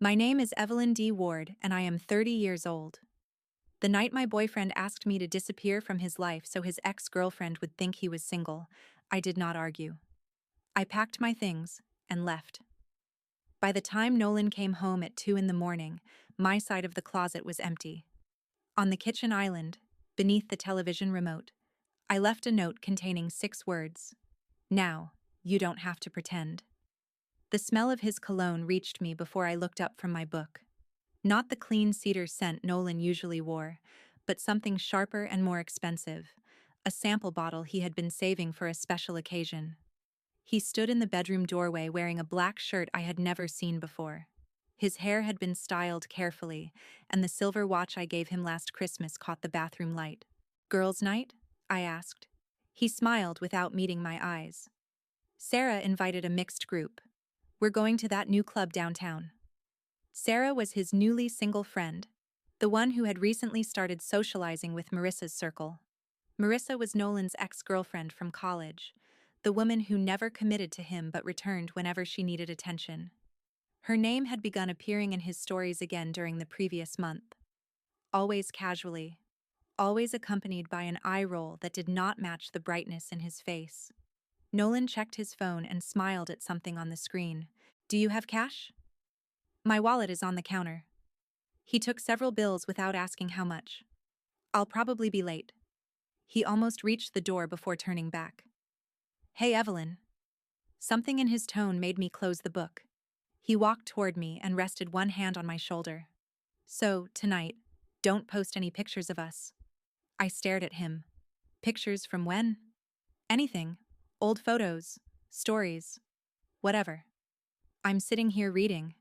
My name is Evelyn D. Ward, and I am 30 years old. The night my boyfriend asked me to disappear from his life so his ex-girlfriend would think he was single, I did not argue. I packed my things and left. By the time Nolan came home at 2 in the morning, my side of the closet was empty. On the kitchen island, beneath the television remote, I left a note containing 6 words. Now, you don't have to pretend. The smell of his cologne reached me before I looked up from my book. Not the clean cedar scent Nolan usually wore, but something sharper and more expensive, a sample bottle he had been saving for a special occasion. He stood in the bedroom doorway wearing a black shirt I had never seen before. His hair had been styled carefully, and the silver watch I gave him last Christmas caught the bathroom light. "Girls' night?" I asked. He smiled without meeting my eyes. "Sarah invited a mixed group. We're going to that new club downtown." Sarah was his newly single friend, the one who had recently started socializing with Marissa's circle. Marissa was Nolan's ex-girlfriend from college, the woman who never committed to him but returned whenever she needed attention. Her name had begun appearing in his stories again during the previous month. Always casually, always accompanied by an eye roll that did not match the brightness in his face. Nolan checked his phone and smiled at something on the screen. "Do you have cash?" "My wallet is on the counter." He took several bills without asking how much. "I'll probably be late." He almost reached the door before turning back. "Hey, Evelyn." Something in his tone made me close the book. He walked toward me and rested one hand on my shoulder. "So, tonight, don't post any pictures of us." I stared at him. "Pictures from when?" "Anything. Old photos, stories, whatever." "I'm sitting here reading."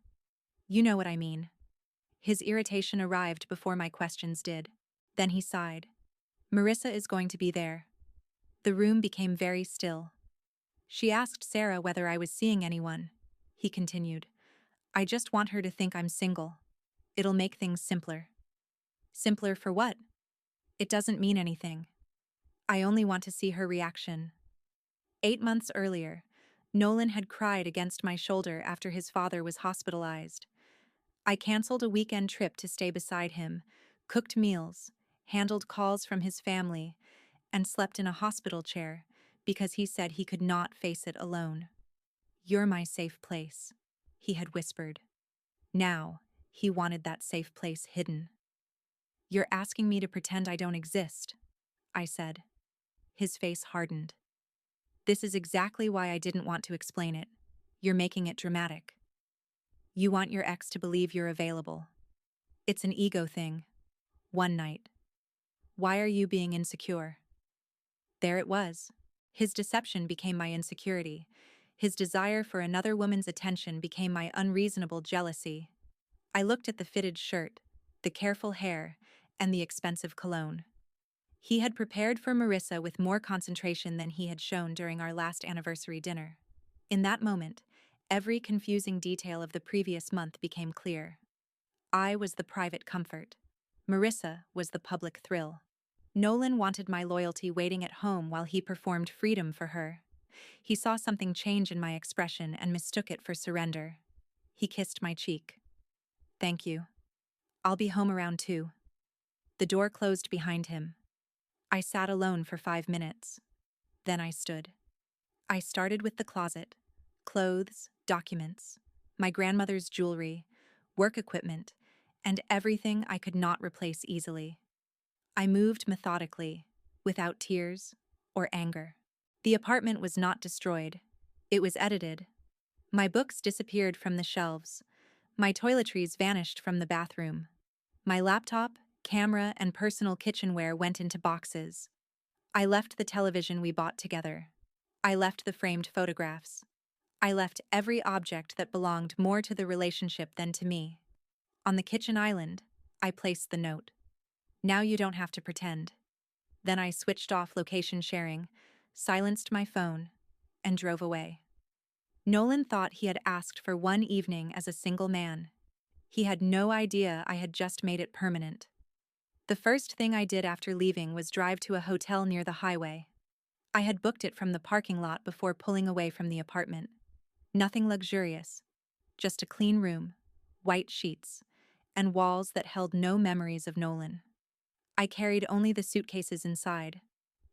"You know what I mean." His irritation arrived before my questions did. Then he sighed. "Marissa is going to be there." The room became very still. "She asked Sarah whether I was seeing anyone," he continued. "I just want her to think I'm single. It'll make things simpler." "Simpler for what?" "It doesn't mean anything. I only want to see her reaction." 8 months earlier, Nolan had cried against my shoulder after his father was hospitalized. I canceled a weekend trip to stay beside him, cooked meals, handled calls from his family, and slept in a hospital chair because he said he could not face it alone. "You're my safe place," he had whispered. Now, he wanted that safe place hidden. "You're asking me to pretend I don't exist," I said. His face hardened. "This is exactly why I didn't want to explain it. You're making it dramatic. You want your ex to believe you're available. It's an ego thing. One night. Why are you being insecure?" There it was. His deception became my insecurity. His desire for another woman's attention became my unreasonable jealousy. I looked at the fitted shirt, the careful hair, and the expensive cologne. He had prepared for Marissa with more concentration than he had shown during our last anniversary dinner. In that moment, every confusing detail of the previous month became clear. I was the private comfort. Marissa was the public thrill. Nolan wanted my loyalty waiting at home while he performed freedom for her. He saw something change in my expression and mistook it for surrender. He kissed my cheek. "Thank you. I'll be home around 2." The door closed behind him. I sat alone for 5 minutes. Then I stood. I started with the closet. Clothes, documents, my grandmother's jewelry, work equipment, and everything I could not replace easily. I moved methodically, without tears or anger. The apartment was not destroyed. It was edited. My books disappeared from the shelves. My toiletries vanished from the bathroom. My laptop, camera, and personal kitchenware went into boxes. I left the television we bought together. I left the framed photographs. I left every object that belonged more to the relationship than to me. On the kitchen island, I placed the note. "Now you don't have to pretend." Then I switched off location sharing, silenced my phone, and drove away. Nolan thought he had asked for one evening as a single man. He had no idea I had just made it permanent. The first thing I did after leaving was drive to a hotel near the highway. I had booked it from the parking lot before pulling away from the apartment. Nothing luxurious, just a clean room, white sheets, and walls that held no memories of Nolan. I carried only the suitcases inside.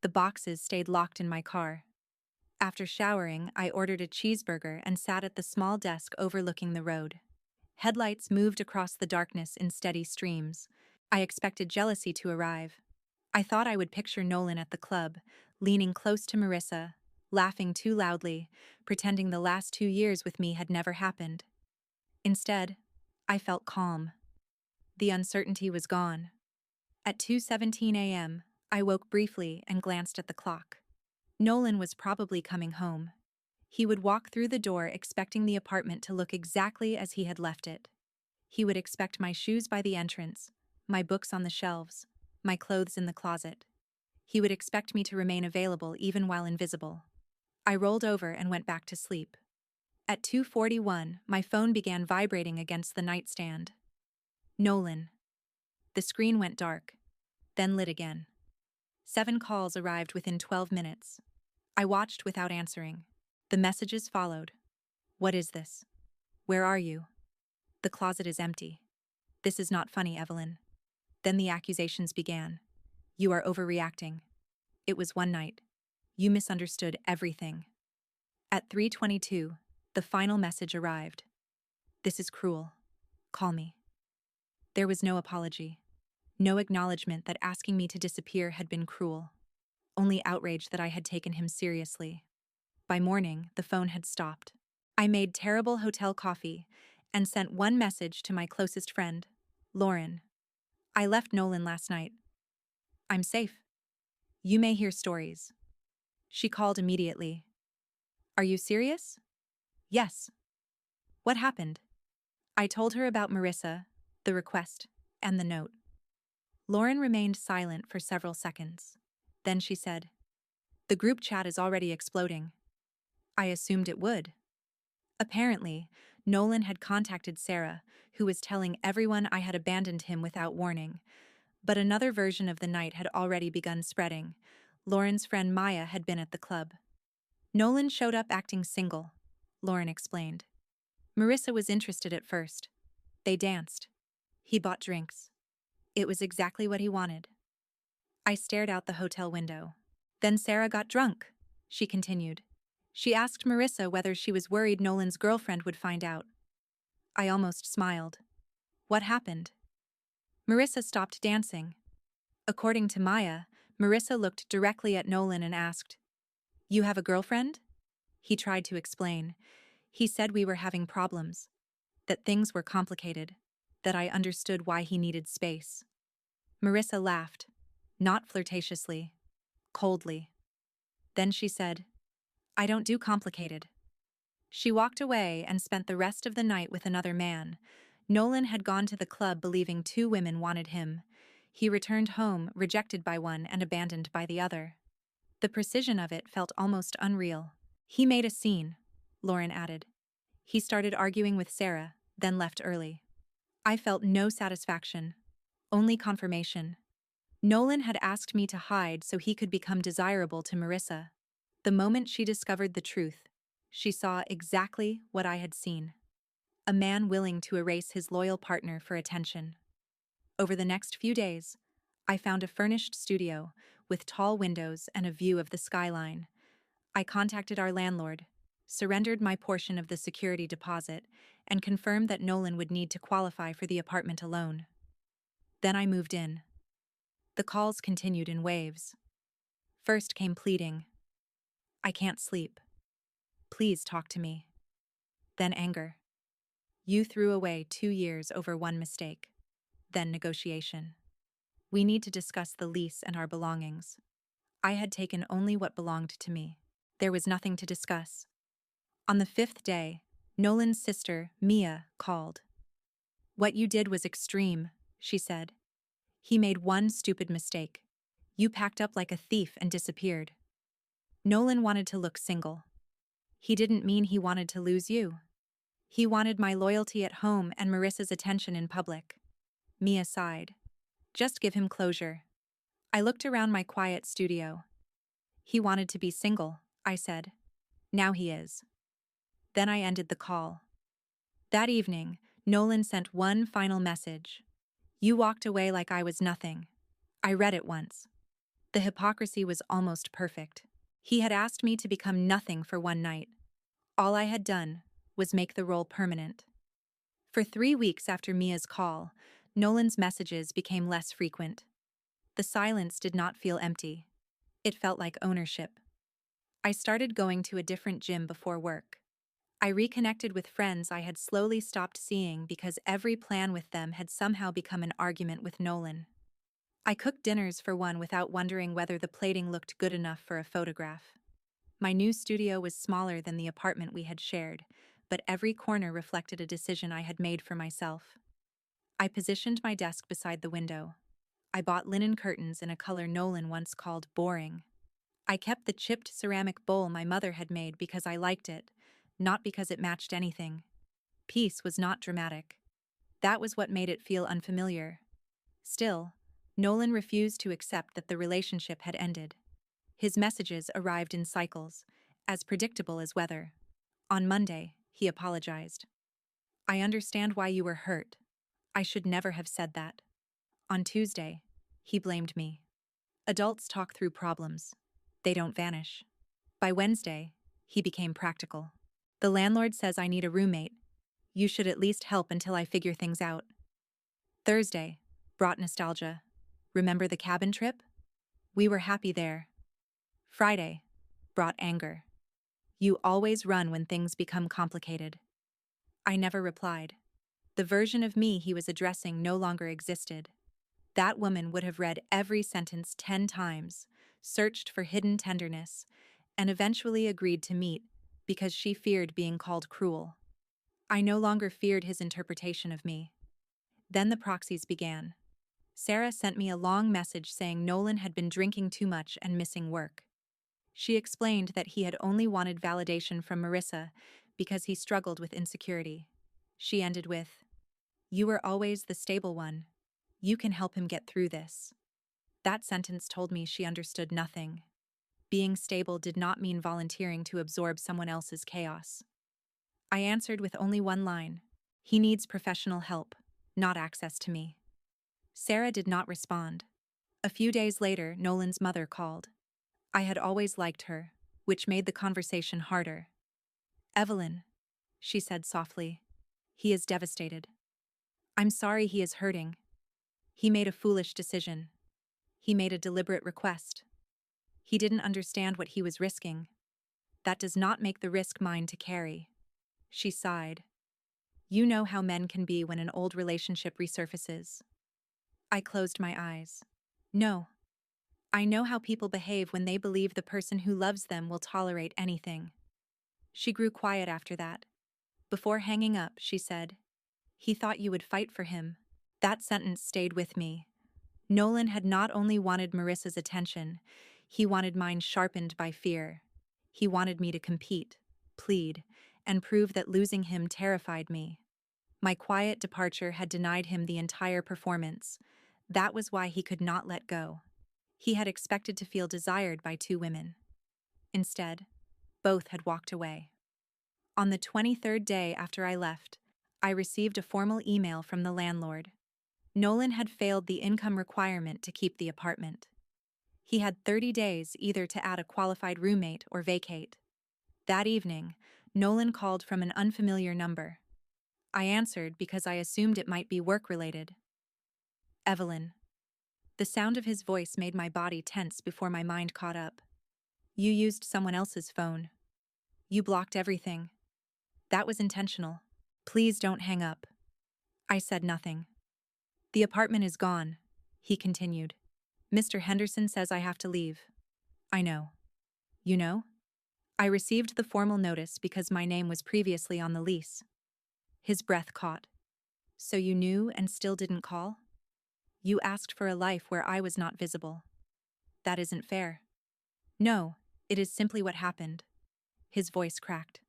The boxes stayed locked in my car. After showering, I ordered a cheeseburger and sat at the small desk overlooking the road. Headlights moved across the darkness in steady streams. I expected jealousy to arrive. I thought I would picture Nolan at the club, leaning close to Marissa, laughing too loudly, pretending the last 2 years with me had never happened. Instead, I felt calm. The uncertainty was gone. At 2:17 a.m., I woke briefly and glanced at the clock. Nolan was probably coming home. He would walk through the door expecting the apartment to look exactly as he had left it. He would expect my shoes by the entrance, my books on the shelves, my clothes in the closet. He would expect me to remain available even while invisible. I rolled over and went back to sleep. At 2:41, my phone began vibrating against the nightstand. Nolan. The screen went dark, then lit again. 7 calls arrived within 12 minutes. I watched without answering. The messages followed. What is this? Where are you? The closet is empty. This is not funny, Evelyn. Then the accusations began. You are overreacting. It was one night. You misunderstood everything. At 3:22, the final message arrived. This is cruel. Call me. There was no apology. No acknowledgement that asking me to disappear had been cruel. Only outrage that I had taken him seriously. By morning, the phone had stopped. I made terrible hotel coffee and sent one message to my closest friend, Lauren. I left Nolan last night. I'm safe. You may hear stories. She called immediately. Are you serious? Yes. What happened? I told her about Marissa, the request, and the note. Lauren remained silent for several seconds. Then she said, the group chat is already exploding. I assumed it would. Apparently, Nolan had contacted Sarah, who was telling everyone I had abandoned him without warning. But another version of the night had already begun spreading. Lauren's friend Maya had been at the club. Nolan showed up acting single, Lauren explained. Marissa was interested at first. They danced. He bought drinks. It was exactly what he wanted. I stared out the hotel window. Then Sarah got drunk, she continued. She asked Marissa whether she was worried Nolan's girlfriend would find out. I almost smiled. What happened? Marissa stopped dancing. According to Maya, Marissa looked directly at Nolan and asked, You have a girlfriend? He tried to explain. He said we were having problems, that things were complicated, that I understood why he needed space. Marissa laughed, not flirtatiously, coldly. Then she said, I don't do complicated. She walked away and spent the rest of the night with another man. Nolan had gone to the club believing 2 women wanted him. He returned home, rejected by one and abandoned by the other. The precision of it felt almost unreal. He made a scene, Lauren added. He started arguing with Sarah, then left early. I felt no satisfaction, only confirmation. Nolan had asked me to hide so he could become desirable to Marissa. The moment she discovered the truth, she saw exactly what I had seen. A man willing to erase his loyal partner for attention. Over the next few days, I found a furnished studio with tall windows and a view of the skyline. I contacted our landlord, surrendered my portion of the security deposit, and confirmed that Nolan would need to qualify for the apartment alone. Then I moved in. The calls continued in waves. First came pleading. I can't sleep. Please talk to me. Then anger. You threw away 2 years over one mistake. Then negotiation. We need to discuss the lease and our belongings. I had taken only what belonged to me. There was nothing to discuss. On the 5th day, Nolan's sister, Mia, called. What you did was extreme, she said. He made one stupid mistake. You packed up like a thief and disappeared. Nolan wanted to look single. He didn't mean he wanted to lose you. He wanted my loyalty at home and Marissa's attention in public. Mia sighed. Just give him closure. I looked around my quiet studio. He wanted to be single, I said. Now he is. Then I ended the call. That evening, Nolan sent one final message. You walked away like I was nothing. I read it once. The hypocrisy was almost perfect. He had asked me to become nothing for one night. All I had done was make the role permanent. For 3 weeks after Mia's call, Nolan's messages became less frequent. The silence did not feel empty. It felt like ownership. I started going to a different gym before work. I reconnected with friends I had slowly stopped seeing because every plan with them had somehow become an argument with Nolan. I cooked dinners for one without wondering whether the plating looked good enough for a photograph. My new studio was smaller than the apartment we had shared, but every corner reflected a decision I had made for myself. I positioned my desk beside the window. I bought linen curtains in a color Nolan once called boring. I kept the chipped ceramic bowl my mother had made because I liked it, not because it matched anything. Peace was not dramatic. That was what made it feel unfamiliar. Still, Nolan refused to accept that the relationship had ended. His messages arrived in cycles, as predictable as weather. On Monday, he apologized. I understand why you were hurt. I should never have said that. On Tuesday, he blamed me. Adults talk through problems. They don't vanish. By Wednesday, he became practical. The landlord says I need a roommate. You should at least help until I figure things out. Thursday brought nostalgia. Remember the cabin trip? We were happy there. Friday brought anger. You always run when things become complicated. I never replied. The version of me he was addressing no longer existed. That woman would have read every sentence 10 times, searched for hidden tenderness, and eventually agreed to meet because she feared being called cruel. I no longer feared his interpretation of me. Then the proxies began. Sarah sent me a long message saying Nolan had been drinking too much and missing work. She explained that he had only wanted validation from Marissa because he struggled with insecurity. She ended with, "You were always the stable one. You can help him get through this." That sentence told me she understood nothing. Being stable did not mean volunteering to absorb someone else's chaos. I answered with only one line. He needs professional help, not access to me. Sarah did not respond. A few days later, Nolan's mother called. I had always liked her, which made the conversation harder. "Evelyn," she said softly. "He is devastated. I'm sorry he is hurting. He made a foolish decision. He made a deliberate request. He didn't understand what he was risking. That does not make the risk mine to carry." She sighed. You know how men can be when an old relationship resurfaces. I closed my eyes. No. I know how people behave when they believe the person who loves them will tolerate anything. She grew quiet after that. Before hanging up, she said, "He thought you would fight for him." That sentence stayed with me. Nolan had not only wanted Marissa's attention, he wanted mine sharpened by fear. He wanted me to compete, plead, and prove that losing him terrified me. My quiet departure had denied him the entire performance. That was why he could not let go. He had expected to feel desired by two women. Instead, both had walked away. On the 23rd day after I left, I received a formal email from the landlord. Nolan had failed the income requirement to keep the apartment. He had 30 days either to add a qualified roommate or vacate. That evening, Nolan called from an unfamiliar number. I answered because I assumed it might be work-related. "Evelyn." The sound of his voice made my body tense before my mind caught up. "You used someone else's phone. You blocked everything. That was intentional. Please don't hang up." I said nothing. "The apartment is gone," he continued. "Mr. Henderson says I have to leave." "I know." "You know?" "I received the formal notice because my name was previously on the lease." His breath caught. "So you knew and still didn't call? You asked for a life where I was not visible. That isn't fair." "No, it is simply what happened." His voice cracked.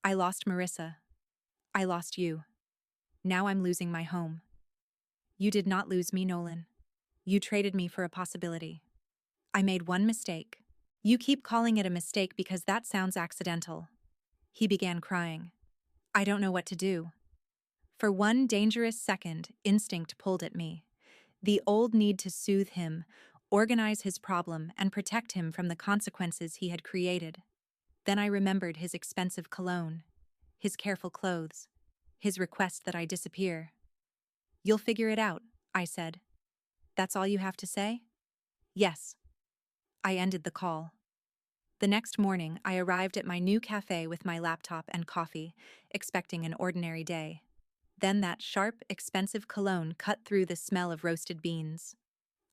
"I lost Marissa. I lost you. Now I'm losing my home." "You did not lose me, Nolan. You traded me for a possibility. I made one mistake. You keep calling it a mistake because that sounds accidental." He began crying. "I don't know what to do." For one dangerous second, instinct pulled at me. The old need to soothe him, organize his problem, and protect him from the consequences he had created. Then I remembered his expensive cologne, his careful clothes, his request that I disappear. "You'll figure it out," I said. "That's all you have to say?" "Yes." I ended the call. The next morning, I arrived at my new cafe with my laptop and coffee, expecting an ordinary day. Then that sharp, expensive cologne cut through the smell of roasted beans.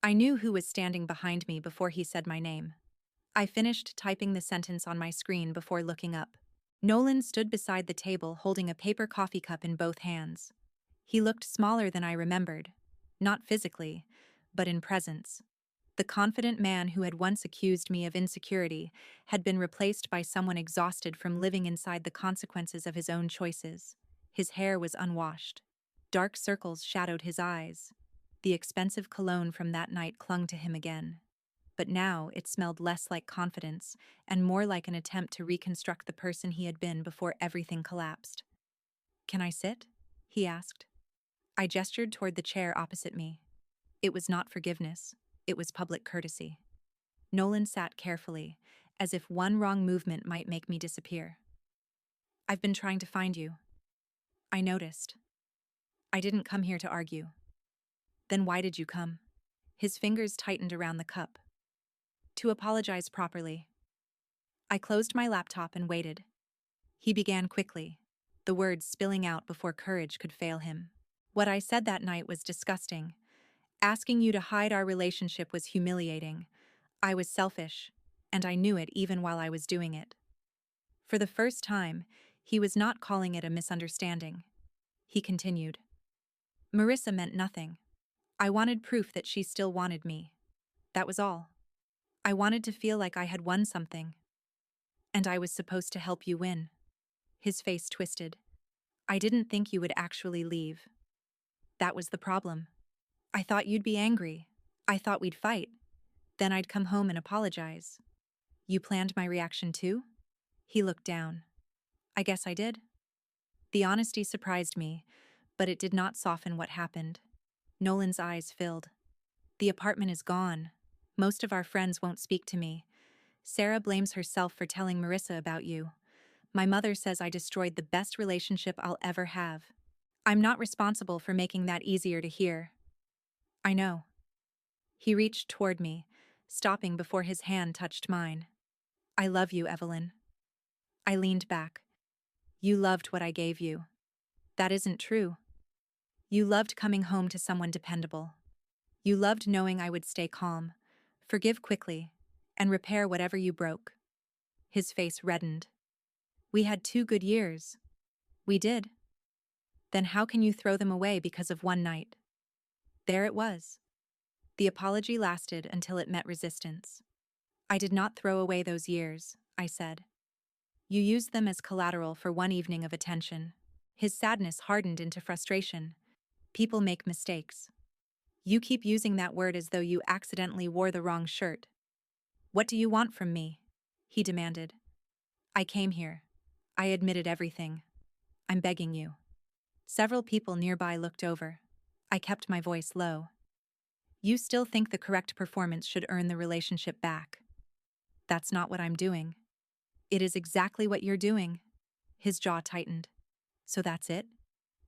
I knew who was standing behind me before he said my name. I finished typing the sentence on my screen before looking up. Nolan stood beside the table holding a paper coffee cup in both hands. He looked smaller than I remembered, not physically, but in presence. The confident man who had once accused me of insecurity had been replaced by someone exhausted from living inside the consequences of his own choices. His hair was unwashed. Dark circles shadowed his eyes. The expensive cologne from that night clung to him again. But now it smelled less like confidence and more like an attempt to reconstruct the person he had been before everything collapsed. "Can I sit?" he asked. I gestured toward the chair opposite me. It was not forgiveness. It was public courtesy. Nolan sat carefully, as if one wrong movement might make me disappear. "I've been trying to find you." I noticed. "I didn't come here to argue." "Then why did you come?" His fingers tightened around the cup. "To apologize properly." I closed my laptop and waited. He began quickly, the words spilling out before courage could fail him. "What I said that night was disgusting. Asking you to hide our relationship was humiliating. I was selfish, and I knew it even while I was doing it." For the first time, he was not calling it a misunderstanding. He continued. "Marissa meant nothing. I wanted proof that she still wanted me. That was all. I wanted to feel like I had won something. And I was supposed to help you win." His face twisted. "I didn't think you would actually leave. That was the problem. I thought you'd be angry. I thought we'd fight. Then I'd come home and apologize. You planned my reaction too?" He looked down. "I guess I did." The honesty surprised me, but it did not soften what happened. Nolan's eyes filled. "The apartment is gone. Most of our friends won't speak to me. Sarah blames herself for telling Marissa about you. My mother says I destroyed the best relationship I'll ever have. I'm not responsible for making that easier to hear." "I know." He reached toward me, stopping before his hand touched mine. "I love you, Evelyn." I leaned back. "You loved what I gave you." "That isn't true." "You loved coming home to someone dependable. You loved knowing I would stay calm, forgive quickly, and repair whatever you broke." His face reddened. "We had 2 good years." "We did." "Then how can you throw them away because of one night?" There it was. The apology lasted until it met resistance. "I did not throw away those years," I said. "You used them as collateral for one evening of attention." His sadness hardened into frustration. "People make mistakes. You keep using that word as though you accidentally wore the wrong shirt." "What do you want from me?" he demanded. "I came here. I admitted everything. I'm begging you." Several people nearby looked over. I kept my voice low. "You still think the correct performance should earn the relationship back. That's not what I'm doing." "It is exactly what you're doing." His jaw tightened. "So that's it?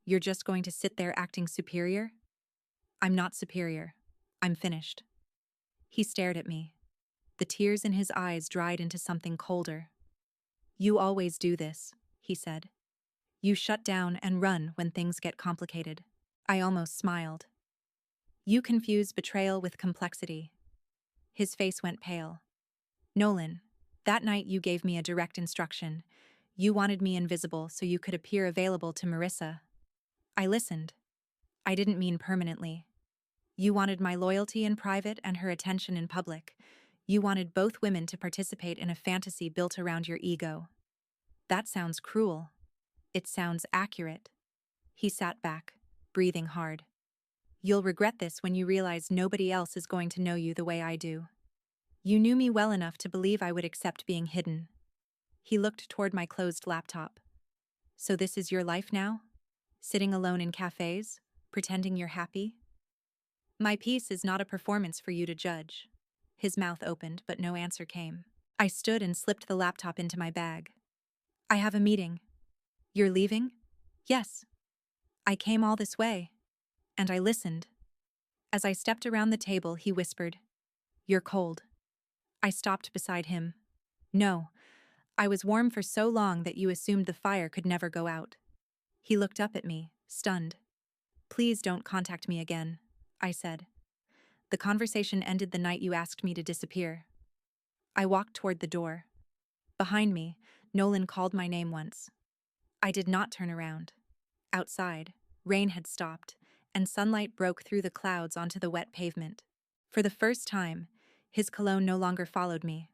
You're just going to sit there acting superior?" "I'm not superior. I'm finished." He stared at me. The tears in his eyes dried into something colder. "You always do this," he said. "You shut down and run when things get complicated." I almost smiled. "You confuse betrayal with complexity." His face went pale. "Nolan, that night you gave me a direct instruction. You wanted me invisible so you could appear available to Marissa. I listened. I didn't mean permanently. You wanted my loyalty in private and her attention in public. You wanted both women to participate in a fantasy built around your ego." "That sounds cruel." "It sounds accurate." He sat back, breathing hard. "You'll regret this when you realize nobody else is going to know you the way I do. You knew me well enough to believe I would accept being hidden." He looked toward my closed laptop. "So this is your life now? Sitting alone in cafes? Pretending you're happy? My peace is not a performance for you to judge. His mouth opened, but no answer came. I stood and slipped the laptop into my bag. I have a meeting. You're leaving? Yes. I came all this way. And I listened. As I stepped around the table, he whispered, "You're cold." I stopped beside him. "No, I was warm for so long that you assumed the fire could never go out." He looked up at me, stunned. "Please don't contact me again," I said. "The conversation ended the night you asked me to disappear." I walked toward the door. Behind me, Nolan called my name once. I did not turn around. Outside, rain had stopped, and sunlight broke through the clouds onto the wet pavement. For the first time, his cologne no longer followed me.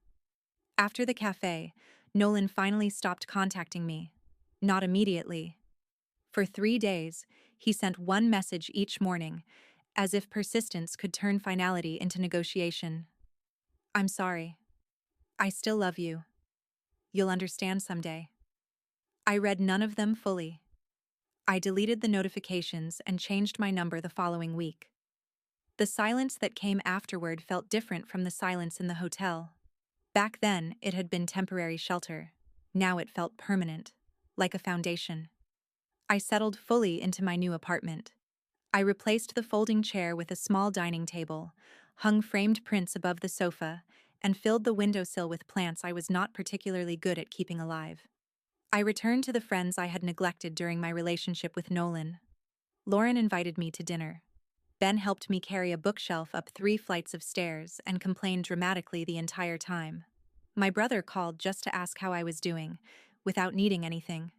After the cafe, Nolan finally stopped contacting me. Not immediately. For 3 days, he sent one message each morning, as if persistence could turn finality into negotiation. "I'm sorry. I still love you. You'll understand someday." I read none of them fully. I deleted the notifications and changed my number the following week. The silence that came afterward felt different from the silence in the hotel. Back then, it had been temporary shelter. Now it felt permanent, like a foundation. I settled fully into my new apartment. I replaced the folding chair with a small dining table, hung framed prints above the sofa, and filled the windowsill with plants I was not particularly good at keeping alive. I returned to the friends I had neglected during my relationship with Nolan. Lauren invited me to dinner. Ben helped me carry a bookshelf up 3 flights of stairs and complained dramatically the entire time. My brother called just to ask how I was doing, without needing anything.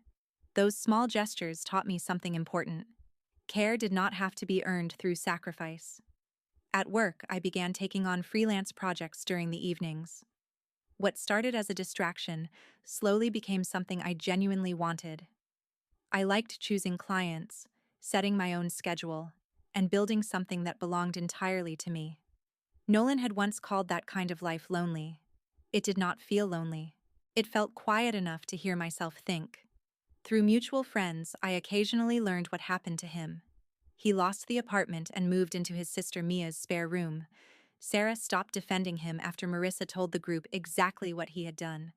Those small gestures taught me something important. Care did not have to be earned through sacrifice. At work, I began taking on freelance projects during the evenings. What started as a distraction slowly became something I genuinely wanted. I liked choosing clients, setting my own schedule, and building something that belonged entirely to me. Nolan had once called that kind of life lonely. It did not feel lonely. It felt quiet enough to hear myself think. Through mutual friends, I occasionally learned what happened to him. He lost the apartment and moved into his sister Mia's spare room. Sarah stopped defending him after Marissa told the group exactly what he had done.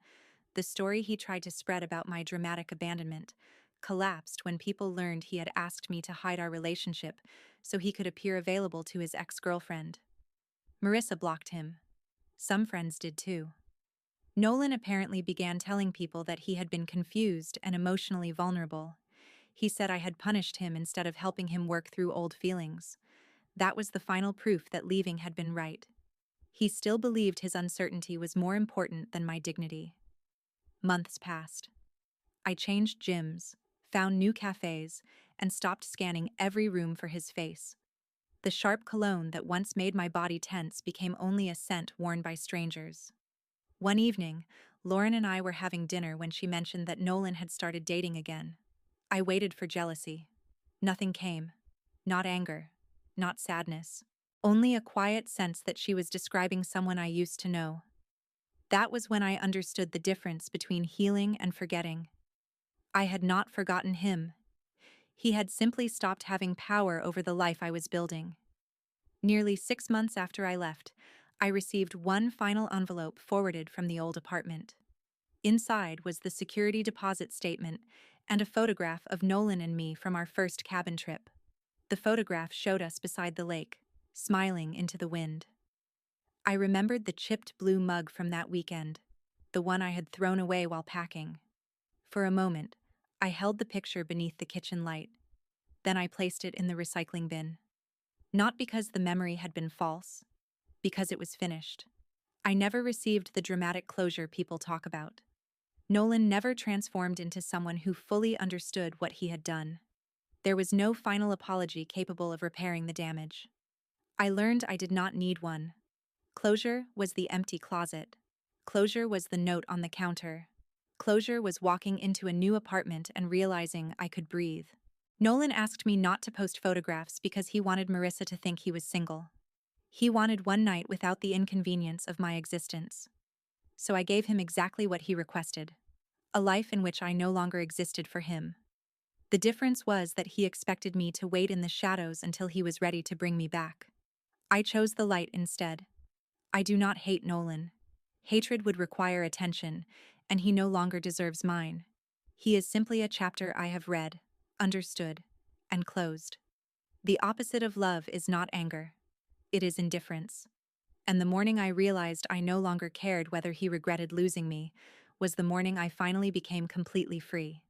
The story he tried to spread about my dramatic abandonment collapsed when people learned he had asked me to hide our relationship so he could appear available to his ex-girlfriend. Marissa blocked him. Some friends did too. Nolan apparently began telling people that he had been confused and emotionally vulnerable. He said I had punished him instead of helping him work through old feelings. That was the final proof that leaving had been right. He still believed his uncertainty was more important than my dignity. Months passed. I changed gyms, found new cafes, and stopped scanning every room for his face. The sharp cologne that once made my body tense became only a scent worn by strangers. One evening, Lauren and I were having dinner when she mentioned that Nolan had started dating again. I waited for jealousy. Nothing came. Not anger. Not sadness. Only a quiet sense that she was describing someone I used to know. That was when I understood the difference between healing and forgetting. I had not forgotten him. He had simply stopped having power over the life I was building. Nearly 6 months after I left, I received one final envelope forwarded from the old apartment. Inside was the security deposit statement and a photograph of Nolan and me from our first cabin trip. The photograph showed us beside the lake, smiling into the wind. I remembered the chipped blue mug from that weekend, the one I had thrown away while packing. For a moment, I held the picture beneath the kitchen light. Then I placed it in the recycling bin. Not because the memory had been false, because it was finished. I never received the dramatic closure people talk about. Nolan never transformed into someone who fully understood what he had done. There was no final apology capable of repairing the damage. I learned I did not need one. Closure was the empty closet. Closure was the note on the counter. Closure was walking into a new apartment and realizing I could breathe. Nolan asked me not to post photographs because he wanted Marissa to think he was single. He wanted one night without the inconvenience of my existence. So I gave him exactly what he requested. A life in which I no longer existed for him. The difference was that he expected me to wait in the shadows until he was ready to bring me back. I chose the light instead. I do not hate Nolan. Hatred would require attention, and he no longer deserves mine. He is simply a chapter I have read, understood, and closed. The opposite of love is not anger. It is indifference. And the morning I realized I no longer cared whether he regretted losing me was the morning I finally became completely free.